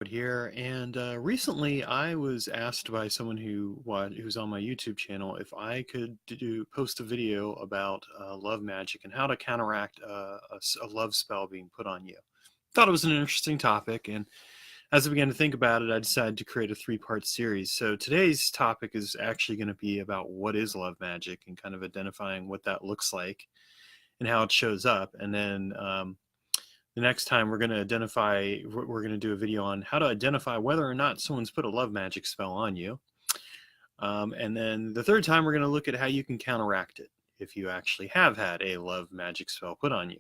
Here, and recently I was asked by someone who's on my YouTube channel if I could post a video about love magic and how to counteract a love spell being put on you. Thought it was an interesting topic, and as I began to think about it, I decided to create a three-part series. So today's topic is actually going to be about what is love magic and kind of identifying what that looks like and how it shows up, and then the next time we're going to do a video on how to identify whether or not someone's put a love magic spell on you. And then the third time we're going to look at how you can counteract it if you actually have had a love magic spell put on you.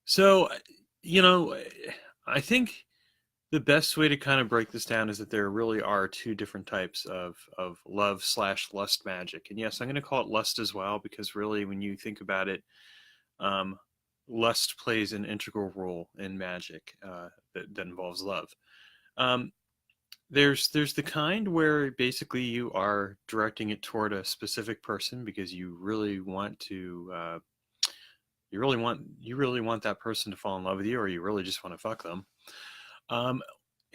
So, I think the best way to kind of break this down is that there really are two different types of love/lust magic. And yes, I'm going to call it lust as well, because really when you think about it, lust plays an integral role in magic that involves love. There's the kind where basically you are directing it toward a specific person because you really want to you really want that person to fall in love with you, or you really just want to fuck them.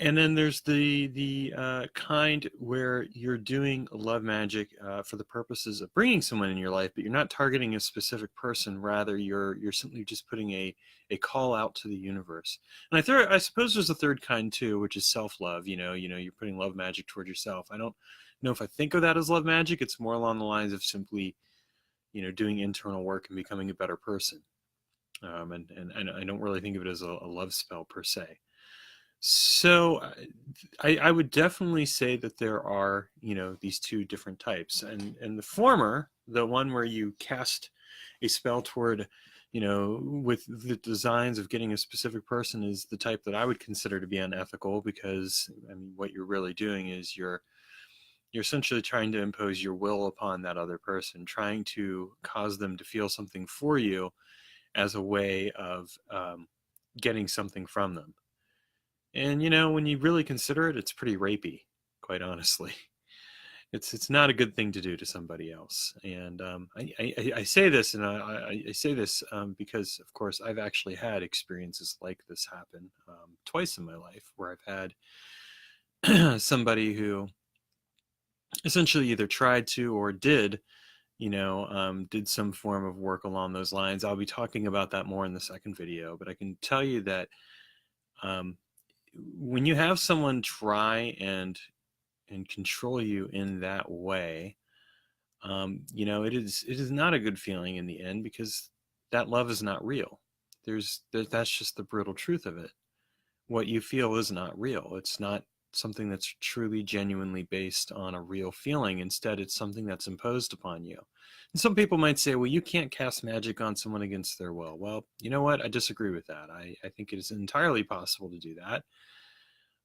And then there's the kind where you're doing love magic for the purposes of bringing someone in your life, but you're not targeting a specific person. Rather, you're simply just putting a call out to the universe. And I suppose there's a third kind too, which is self-love. You're putting love magic toward yourself. I don't know if I think of that as love magic. It's more along the lines of simply, doing internal work and becoming a better person. And I don't really think of it as a love spell per se. So I would definitely say that there are, these two different types. And the former, the one where you cast a spell toward, with the designs of getting a specific person, is the type that I would consider to be unethical, because, I mean, what you're really doing is you're essentially trying to impose your will upon that other person, trying to cause them to feel something for you as a way of getting something from them. And, when you really consider it, it's pretty rapey, quite honestly. It's not a good thing to do to somebody else. And I say this, and I say this because, of course, I've actually had experiences like this happen twice in my life, where I've had somebody who essentially either tried to or did some form of work along those lines. I'll be talking about that more in the second video, but I can tell you that when you have someone try and control you in that way, it is not a good feeling in the end, because that love is not real. That's just the brutal truth of it. What you feel is not real. It's not something that's truly genuinely based on a real feeling. Instead, it's something that's imposed upon you. And some people might say, well, you can't cast magic on someone against their will. Well, you know what? I disagree with that. I think it is entirely possible to do that.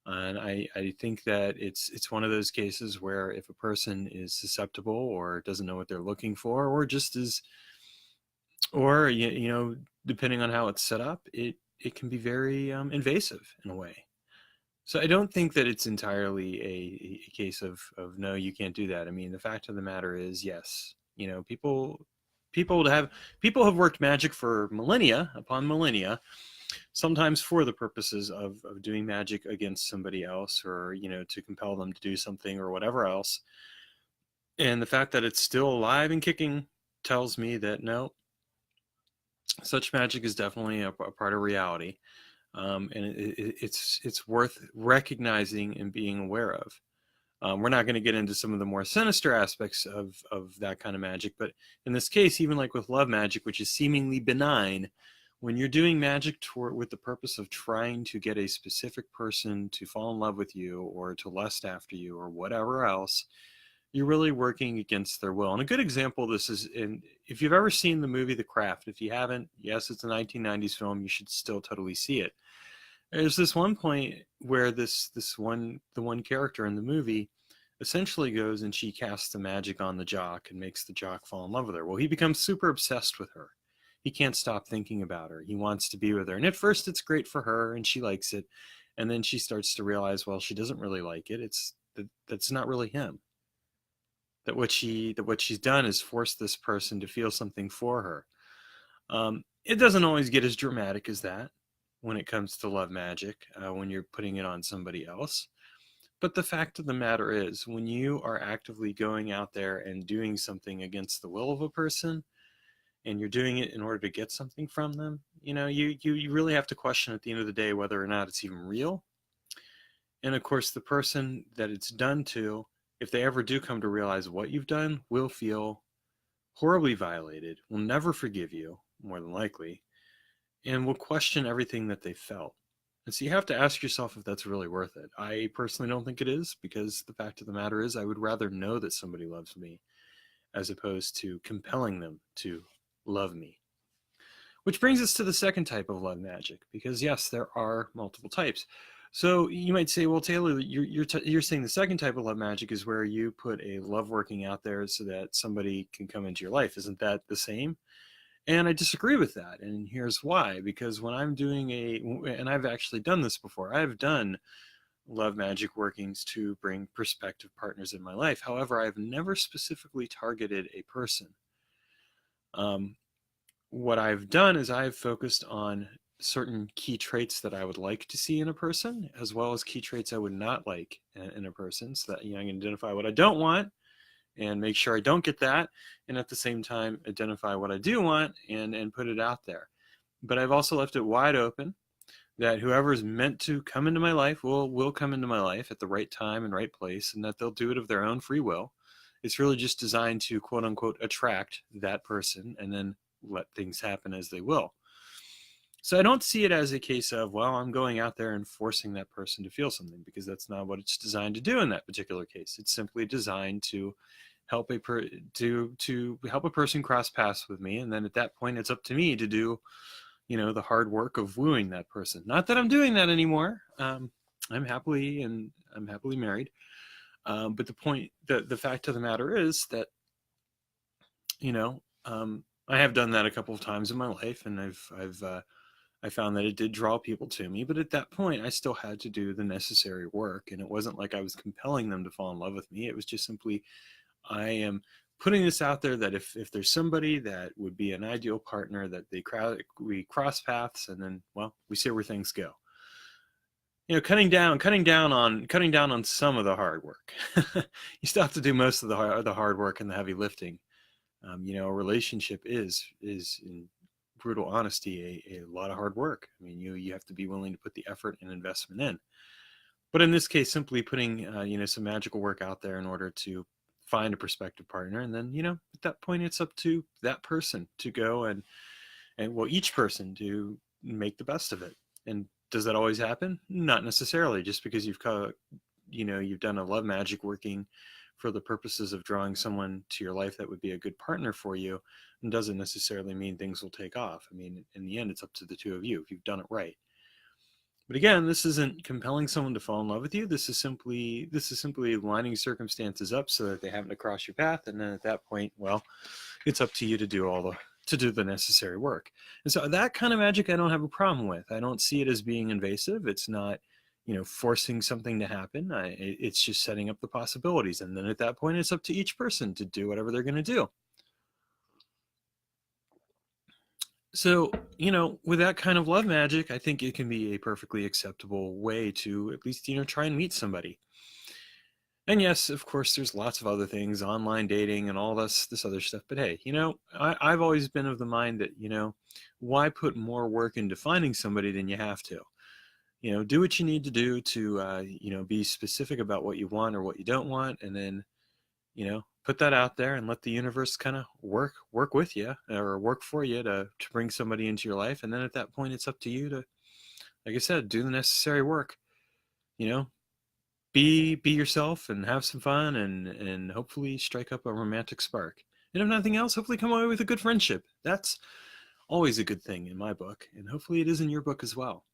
And I think that it's one of those cases where if a person is susceptible or doesn't know what they're looking for, or just is, or, depending on how it's set up, it can be very invasive in a way. So I don't think that it's entirely a case of no, you can't do that. I mean, the fact of the matter is, yes, people have worked magic for millennia upon millennia, sometimes for the purposes of doing magic against somebody else, or, to compel them to do something or whatever else. And the fact that it's still alive and kicking tells me that no, such magic is definitely a part of reality. And it's worth recognizing and being aware of. We're not going to get into some of the more sinister aspects of that kind of magic, but in this case, even like with love magic, which is seemingly benign, when you're doing magic with the purpose of trying to get a specific person to fall in love with you, or to lust after you, or whatever else, you're really working against their will. And a good example of this is, if you've ever seen the movie The Craft. If you haven't, yes, it's a 1990s film. You should still totally see it. There's this one point where the one character in the movie essentially goes and she casts the magic on the jock and makes the jock fall in love with her. Well, he becomes super obsessed with her. He can't stop thinking about her. He wants to be with her. And at first it's great for her and she likes it. And then she starts to realize, well, she doesn't really like it. That's not really him. That what she's done is force this person to feel something for her. It doesn't always get as dramatic as that. when it comes to love magic, when you're putting it on somebody else. But the fact of the matter is, when you are actively going out there and doing something against the will of a person, and you're doing it in order to get something from them, you really have to question at the end of the day whether or not it's even real. And of course, the person that it's done to, if they ever do come to realize what you've done, will feel horribly violated, will never forgive you, more than likely, and will question everything that they felt. And so you have to ask yourself if that's really worth it. I personally don't think it is, because the fact of the matter is, I would rather know that somebody loves me as opposed to compelling them to love me. Which brings us to the second type of love magic, because yes, there are multiple types. So you might say, well, Taylor, you're saying the second type of love magic is where you put a love working out there so that somebody can come into your life. Isn't that the same? And I disagree with that. And here's why. Because when I'm doing and I've actually done this before, I've done love magic workings to bring prospective partners in my life. However, I've never specifically targeted a person. What I've done is I've focused on certain key traits that I would like to see in a person, as well as key traits I would not like in a person, so that I can identify what I don't want and make sure I don't get that, and at the same time identify what I do want and put it out there. But I've also left it wide open that whoever's meant to come into my life will come into my life at the right time and right place, and that they'll do it of their own free will. It's really just designed to, quote unquote, attract that person and then let things happen as they will. So I don't see it as a case of, well, I'm going out there and forcing that person to feel something, because that's not what it's designed to do in that particular case. It's simply designed to help to help a person cross paths with me, and then at that point it's up to me to do the hard work of wooing that person. Not that I'm doing that anymore. I'm happily married. But the fact of the matter is that I have done that a couple of times in my life, and I found that it did draw people to me. But at that point, I still had to do the necessary work, and it wasn't like I was compelling them to fall in love with me. It was just simply, I am putting this out there that if there's somebody that would be an ideal partner, that we cross paths, and then, well, we see where things go. Cutting down on some of the hard work. You still have to do most of the hard work and the heavy lifting. A relationship is in brutal honesty a lot of hard work. I mean, you have to be willing to put the effort and investment in. But in this case, simply putting some magical work out there in order to find a prospective partner, and then at that point it's up to that person to go and each person to make the best of it. And does that always happen? Not necessarily. Just because you've done a love magic working for the purposes of drawing someone to your life that would be a good partner for you, doesn't necessarily mean things will take off. I mean, in the end, it's up to the two of you if you've done it right. But again, this isn't compelling someone to fall in love with you. This is simply lining circumstances up so that they happen to cross your path, and then at that point, well, it's up to you to do the necessary work. And so that kind of magic I don't have a problem with. I don't see it as being invasive. It's not forcing something to happen. It's just setting up the possibilities, and then at that point it's up to each person to do whatever they're going to do. So, with that kind of love magic, I think it can be a perfectly acceptable way to at least, try and meet somebody. And yes, of course, there's lots of other things, online dating and all this other stuff. But hey, I've always been of the mind that, why put more work into finding somebody than you have to? Do what you need to do to, be specific about what you want or what you don't want. And then, put that out there and let the universe kind of work with you or work for you to bring somebody into your life. And then at that point, it's up to you to, like I said, do the necessary work, be yourself and have some fun and hopefully strike up a romantic spark. And if nothing else, hopefully come away with a good friendship. That's always a good thing in my book. And hopefully it is in your book as well.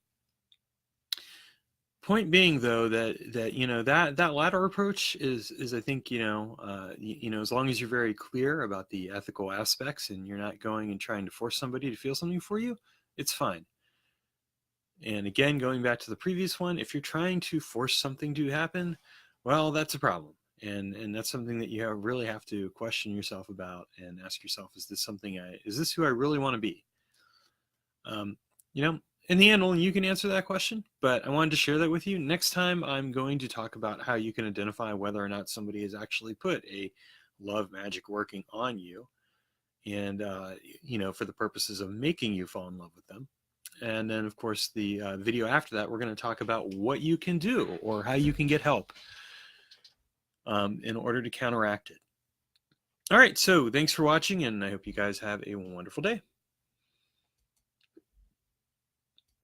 Point being, though, that latter approach is I think as long as you're very clear about the ethical aspects and you're not going and trying to force somebody to feel something for you, it's fine. And again, going back to the previous one, if you're trying to force something to happen, well, that's a problem, and that's something that you really have to question yourself about and ask yourself: is this who I really want to be? in the end, only you can answer that question, but I wanted to share that with you. Next time, I'm going to talk about how you can identify whether or not somebody has actually put a love magic working on you, and for the purposes of making you fall in love with them. And then, of course, the video after that, we're going to talk about what you can do or how you can get help in order to counteract it. All right, so thanks for watching, and I hope you guys have a wonderful day.